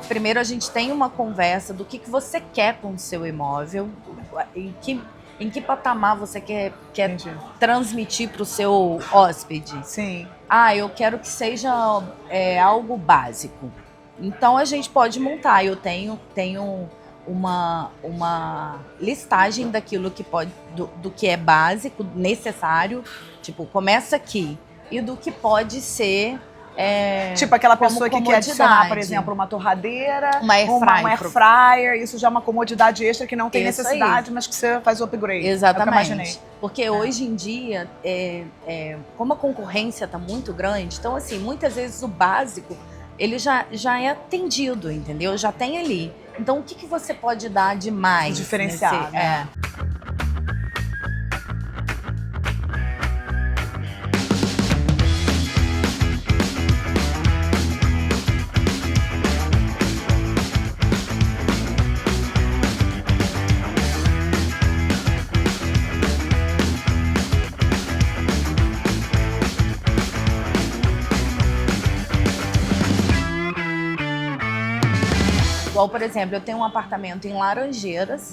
primeiro a gente tem uma conversa do que você quer com o seu imóvel, em que patamar você quer transmitir para o seu hóspede. Sim. Eu quero que seja algo básico. Então a gente pode montar. Eu tenho uma listagem daquilo que do que é básico, necessário. Tipo, começa aqui. E do que pode ser... tipo aquela pessoa que quer adicionar, por exemplo, uma torradeira, uma air fryer, isso já é uma comodidade extra que não tem necessidade, mas que você faz o upgrade. Exatamente. Porque hoje em dia, como a concorrência está muito grande, então assim, muitas vezes o básico, ele já é atendido, entendeu? Já tem ali. Então o que você pode dar de mais? Diferenciar, né? Igual, por exemplo, eu tenho um apartamento em Laranjeiras,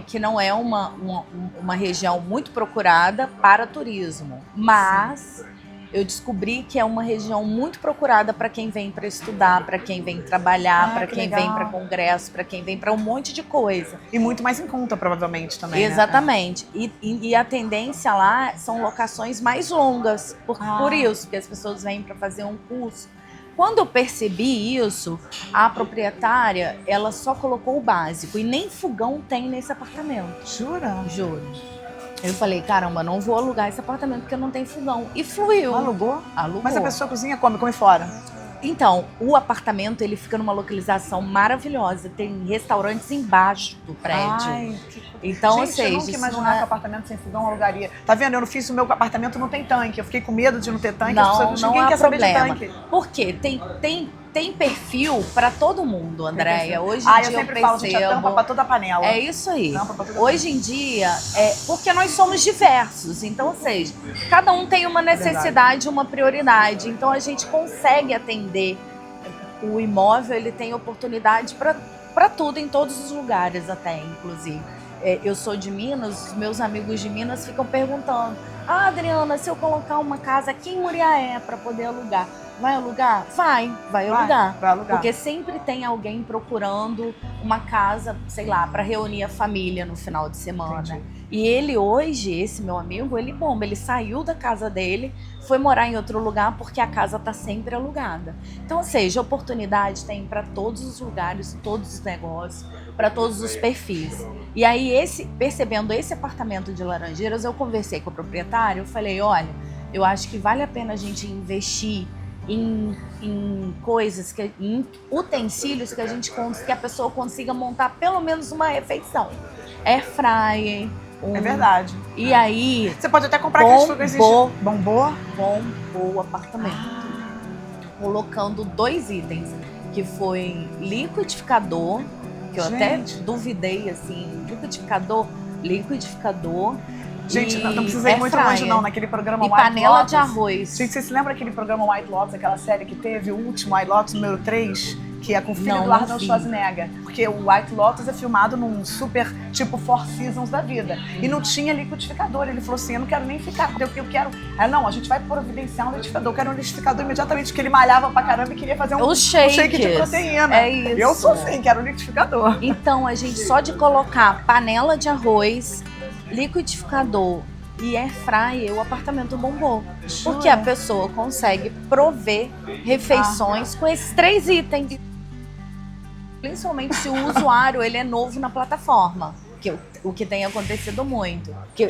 que não é uma região muito procurada para turismo, mas eu descobri que é uma região muito procurada para quem vem para estudar, para quem vem trabalhar, para quem vem para congresso, para quem vem para um monte de coisa. E muito mais em conta, provavelmente, também. Exatamente. Né? E a tendência lá são locações mais longas, por isso, porque as pessoas vêm para fazer um curso. Quando eu percebi isso, a proprietária, ela só colocou o básico e nem fogão tem nesse apartamento. Jura? Juro. Eu falei, caramba, não vou alugar esse apartamento porque não tem fogão. E fluiu. Alugou? Alugou. Mas a pessoa cozinha come fora? Então, o apartamento, ele fica numa localização maravilhosa. Tem restaurantes embaixo do prédio. Ai, que... Então, gente, eu nunca imaginava que apartamento sem fogão alugaria. Tá vendo? Eu não fiz o meu apartamento, não tem tanque. Eu fiquei com medo de não ter tanque. Não ninguém quer saber de tanque. Por quê? Tem perfil para todo mundo, Andréia. Hoje em dia eu sempre falo, gente, a tampa para toda a panela. É isso aí. Hoje em dia, porque nós somos diversos. Então, ou seja, cada um tem uma necessidade, uma prioridade. Então, a gente consegue atender. O imóvel, ele tem oportunidade para tudo, em todos os lugares até, inclusive. Eu sou de Minas, os meus amigos de Minas ficam perguntando: Adriana, se eu colocar uma casa aqui em Muriaé para poder alugar, vai alugar? Vai alugar. Porque sempre tem alguém procurando uma casa, sei lá, para reunir a família no final de semana. Entendi. E ele hoje, esse meu amigo, ele saiu da casa dele, foi morar em outro lugar porque a casa está sempre alugada. Então, ou seja, oportunidade tem para todos os lugares, todos os negócios, para todos os perfis. E aí, percebendo esse apartamento de Laranjeiras, eu conversei com o proprietário, eu falei, olha, eu acho que vale a pena a gente investir em coisas, em utensílios que a pessoa consiga montar pelo menos uma refeição. Air fryer. É verdade. E aí... Você pode até comprar aqueles fogões. Bombou o apartamento. Colocando 2 itens, que foi liquidificador, que eu até duvidei, assim, liquidificador. Gente, não precisa ir muito longe não, naquele programa White Lotus. E panela de arroz. Gente, você se lembra aquele programa White Lotus, aquela série que teve, o último White Lotus, número 3? Que é com o filho do Arnold Schwarzenegger. Porque o White Lotus é filmado num super, tipo, Four Seasons da vida. E não tinha liquidificador. Ele falou assim, eu não quero nem ficar, porque eu quero... Não, a gente vai providenciar um liquidificador. Eu quero um liquidificador imediatamente, porque ele malhava pra caramba e queria fazer um shake de proteína. É isso. Eu sou assim, quero um liquidificador. Então, a gente só de colocar panela de arroz, liquidificador e air fryer, o apartamento bombou. Jura? Porque a pessoa consegue prover refeições com esses 3 itens. Principalmente se o usuário ele é novo na plataforma, o que tem acontecido muito. Que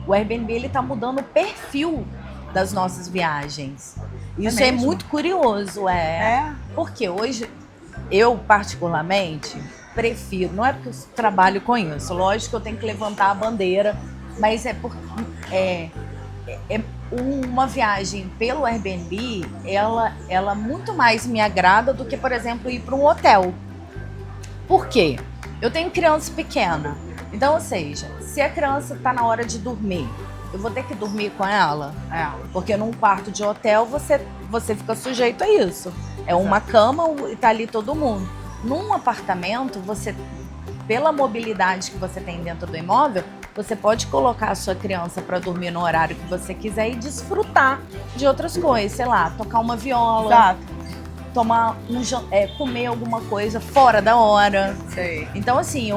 o Airbnb ele está mudando o perfil das nossas viagens. Isso é muito curioso, porque hoje eu particularmente prefiro, não é porque eu trabalho com isso, lógico que eu tenho que levantar a bandeira, mas uma viagem pelo Airbnb, ela muito mais me agrada do que, por exemplo, ir para um hotel. Por quê? Eu tenho criança pequena. Então, ou seja, se a criança está na hora de dormir, eu vou ter que dormir com ela? Porque num quarto de hotel você fica sujeito a isso. É uma cama e tá ali todo mundo. Num apartamento, você, pela mobilidade que você tem dentro do imóvel, você pode colocar a sua criança para dormir no horário que você quiser e desfrutar de outras coisas. Sei lá, tocar uma viola. Exato. Tomar comer alguma coisa fora da hora. Sei. Então, assim,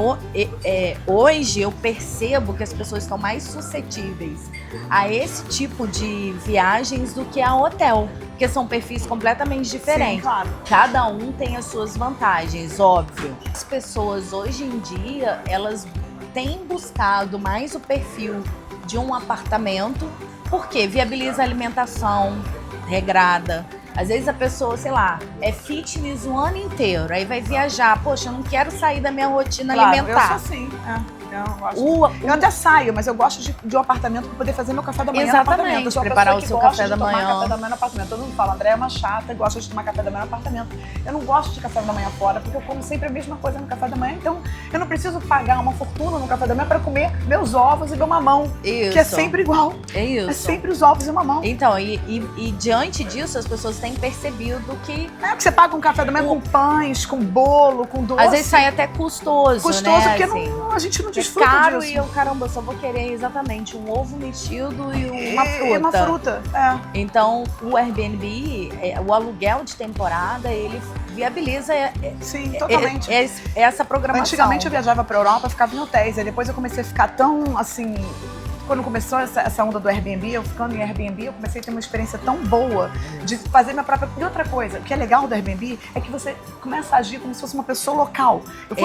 hoje eu percebo que as pessoas estão mais suscetíveis a esse tipo de viagens do que a hotel, porque são perfis completamente diferentes. Sim, claro. Cada um tem as suas vantagens, óbvio. As pessoas hoje em dia, elas têm buscado mais o perfil de um apartamento, porque viabiliza a alimentação regrada. Às vezes a pessoa, sei lá, é fitness o ano inteiro, aí vai viajar. Poxa, eu não quero sair da minha rotina alimentar. Eu sou assim, eu até saio, mas eu gosto de um apartamento para poder fazer meu café da manhã no apartamento. Eu sou preparar o seu café da manhã. Tomar café da manhã no apartamento. Todo mundo fala, André é uma chata e gosta de tomar café da manhã no apartamento. Eu não gosto de café da manhã fora, porque eu como sempre a mesma coisa no café da manhã. Então, eu não preciso pagar uma fortuna no café da manhã para comer meus ovos e meu mamão. Isso. Que é sempre igual. É isso. É sempre os ovos e o mamão. Então, e diante disso, as pessoas têm percebido que... Que você paga um café da manhã com pães, com bolo, com doce. Às vezes sai até custoso, Custoso, né? porque assim, a gente não desfruta caro disso. E eu, caramba, eu só vou querer exatamente um ovo mexido e uma fruta. E uma fruta, Então, o Airbnb, o aluguel de temporada, ele viabiliza Sim, totalmente. Essa programação. Antigamente eu viajava pra Europa, ficava em hotéis, e depois eu comecei a ficar tão, assim... Quando começou essa onda do Airbnb, eu ficando em Airbnb, eu comecei a ter uma experiência tão boa de fazer minha própria... E outra coisa, o que é legal do Airbnb é que você começa a agir como se fosse uma pessoa local. Eu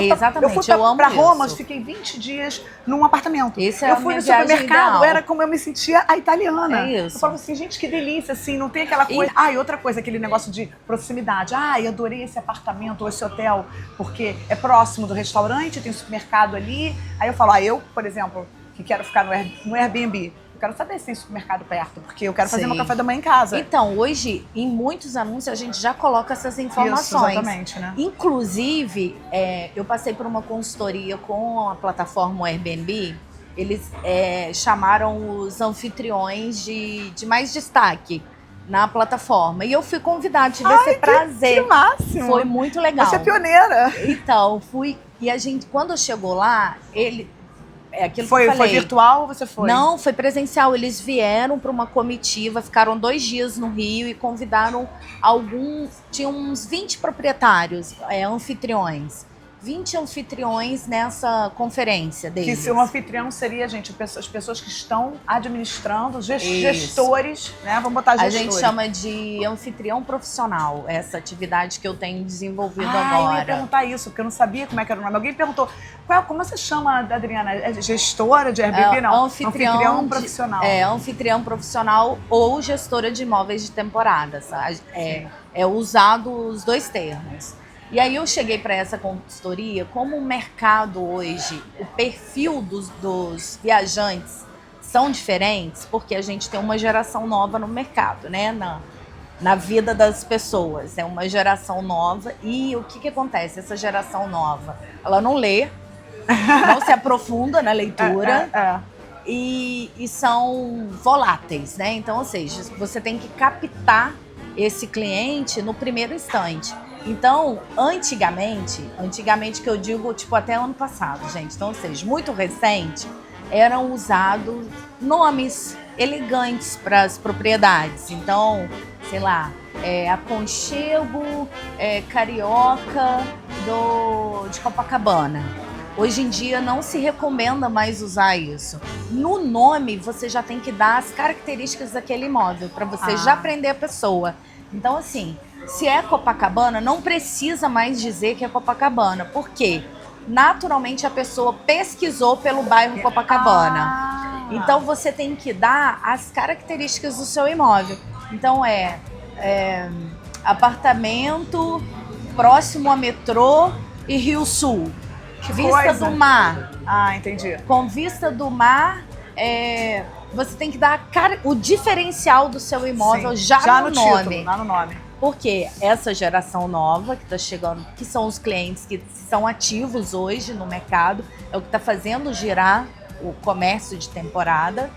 fui pra Roma, fiquei 20 dias num apartamento. Eu fui no supermercado, era como eu me sentia a italiana. É isso. Eu falava assim, gente, que delícia, assim, não tem aquela coisa... E outra coisa, aquele negócio de proximidade. Eu adorei esse apartamento ou esse hotel, porque é próximo do restaurante, tem um supermercado ali. Aí eu falo, eu, por exemplo... que quero ficar no Airbnb. Eu quero saber se tem supermercado perto, porque eu quero fazer meu café da manhã em casa. Então, hoje, em muitos anúncios, a gente já coloca essas informações. Isso, exatamente, né? Inclusive, eu passei por uma consultoria com a plataforma Airbnb. Eles chamaram os anfitriões de mais destaque na plataforma. E eu fui convidada, tive esse prazer. Que máximo! Foi muito legal. Você é pioneira! Então, fui... E a gente, quando chegou lá, Foi virtual ou você foi? Não, foi presencial. Eles vieram para uma comitiva, ficaram 2 dias no Rio e convidaram tinham uns 20 proprietários, anfitriões. 20 anfitriões nessa conferência deles. Que um anfitrião seria, gente, as pessoas que estão administrando, gestores, né? Vamos botar gestores. A gente chama de anfitrião profissional, essa atividade que eu tenho desenvolvido agora. Eu ia perguntar isso, porque eu não sabia como é que era o nome. Alguém perguntou, como você chama, Adriana? É gestora de Airbnb? Não, anfitrião profissional. Anfitrião profissional ou gestora de imóveis de temporada. Sabe? É usado os 2 termos. E aí eu cheguei para essa consultoria, como o mercado hoje, o perfil dos viajantes são diferentes, porque a gente tem uma geração nova no mercado, né? Na vida das pessoas. É uma geração nova. E o que acontece? Essa geração nova, ela não lê, não se aprofunda na leitura. E são voláteis, né? Então, ou seja, você tem que captar esse cliente no primeiro instante. Então, antigamente que eu digo, tipo, até ano passado, gente, então, ou seja, muito recente, eram usados nomes elegantes para as propriedades. Então, sei lá, Aconchego Carioca de Copacabana. Hoje em dia não se recomenda mais usar isso. No nome, você já tem que dar as características daquele imóvel, para você já prender a pessoa. Então, assim, se é Copacabana, não precisa mais dizer que é Copacabana. Por quê? Naturalmente, a pessoa pesquisou pelo bairro Copacabana. Então, você tem que dar as características do seu imóvel. Então, apartamento próximo a metrô e Rio Sul. Vista do mar. Entendi. Com vista do mar, você tem que dar o diferencial do seu imóvel já no nome. Título, já no nome. Porque essa geração nova que está chegando, que são os clientes que são ativos hoje no mercado, é o que está fazendo girar o comércio de temporada,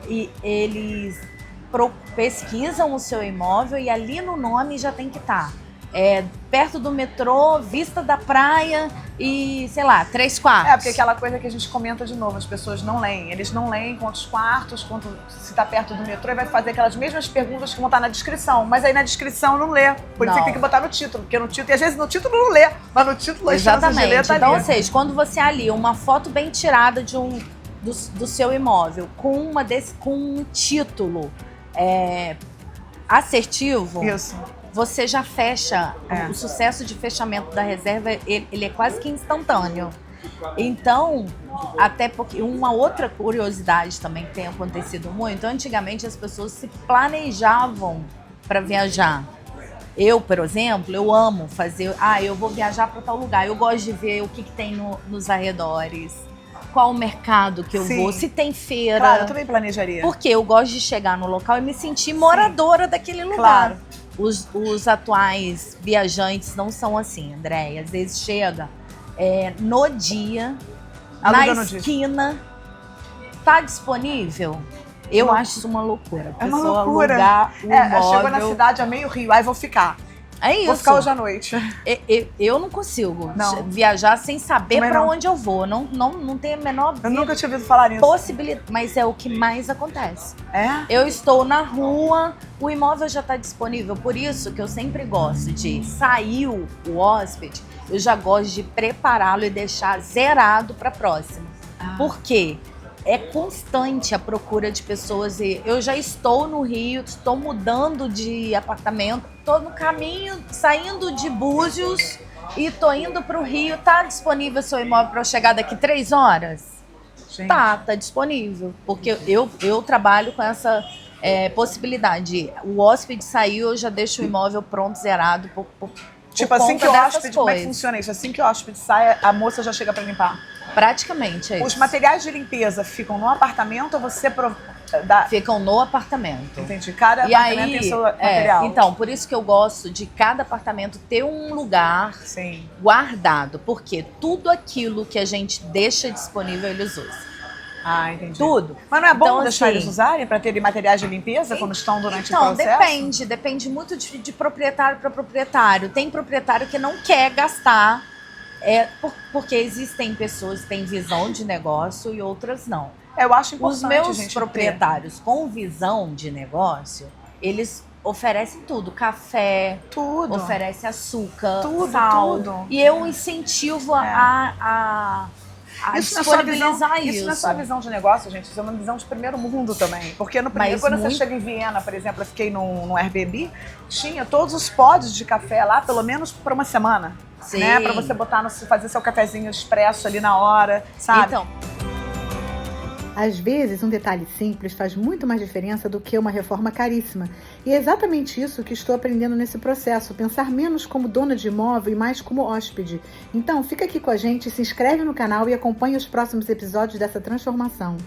e eles pesquisam o seu imóvel e ali no nome já tem que estar perto do metrô, vista da praia e, sei lá, 3 quartos. Porque aquela coisa que a gente comenta de novo, as pessoas não leem. Eles não leem quantos quartos, se tá perto do metrô, e vai fazer aquelas mesmas perguntas que vão estar na descrição. Mas aí na descrição não lê. Por isso que tem que botar no título, porque no título, e às vezes no título não lê, mas no título as chances de ler tá então, ali. ou seja, quando você alia uma foto bem tirada do seu imóvel com um título assertivo, Isso. você já fecha. O sucesso de fechamento da reserva, ele é quase que instantâneo. Então, até porque uma outra curiosidade também que tem acontecido muito, antigamente as pessoas se planejavam para viajar. Eu, por exemplo, eu amo fazer, eu vou viajar para tal lugar, eu gosto de ver o que tem nos arredores, qual o mercado que eu vou, se tem feira. Claro, eu também planejaria. Porque eu gosto de chegar no local e me sentir moradora daquele lugar. Claro. Os atuais viajantes não são assim, Andréia. Às vezes chega no dia, Aluga na no esquina, tá disponível? Eu acho isso uma loucura. É uma loucura. Alugar o imóvel. Chegou na cidade a meio Rio, aí vou ficar. É isso. Vou ficar hoje à noite. Eu não consigo viajar sem saber para onde eu vou. Não tem a menor Eu nunca tinha ouvido falar nisso. possibilidade. Mas é o que mais acontece. Eu estou na rua, o imóvel já está disponível. Por isso que eu sempre gosto de sair o hóspede, eu já gosto de prepará-lo e deixar zerado para a próxima. Por quê? É constante a procura de pessoas. Eu já estou no Rio, estou mudando de apartamento, estou no caminho, saindo de Búzios e estou indo para o Rio. Tá disponível seu imóvel para eu chegar daqui 3 horas? Gente. Tá disponível. Porque eu trabalho com essa possibilidade. O hóspede saiu, eu já deixo o imóvel pronto, zerado. Tipo, assim que o hóspede, como é que funciona isso? Assim que o hóspede sai, a moça já chega para limpar? Praticamente é isso. Os materiais de limpeza ficam no apartamento ou você ficam no apartamento. Entendi. Cada apartamento tem seu material. Então, por isso que eu gosto de cada apartamento ter um lugar guardado. Porque tudo aquilo que a gente deixa disponível, eles usam. Entendi. Tudo. Mas não é bom então, deixar assim, eles usarem para terem materiais de limpeza quando estão durante o processo? Depende muito de proprietário para proprietário. Tem proprietário que não quer gastar, porque existem pessoas que têm visão de negócio e outras não. Eu acho importante. Os meus proprietários com visão de negócio, eles oferecem tudo, café, oferece açúcar, sal. E eu incentivo a isso não é só visão de negócio, gente. Isso é uma visão de primeiro mundo também. Porque quando você chega em Viena, por exemplo, eu fiquei num Airbnb, tinha todos os pods de café lá, pelo menos por uma semana. Sim. Né? Pra você fazer seu cafezinho expresso ali na hora, sabe? Então, às vezes, um detalhe simples faz muito mais diferença do que uma reforma caríssima. E é exatamente isso que estou aprendendo nesse processo, pensar menos como dona de imóvel e mais como hóspede. Então, fica aqui com a gente, se inscreve no canal e acompanha os próximos episódios dessa transformação.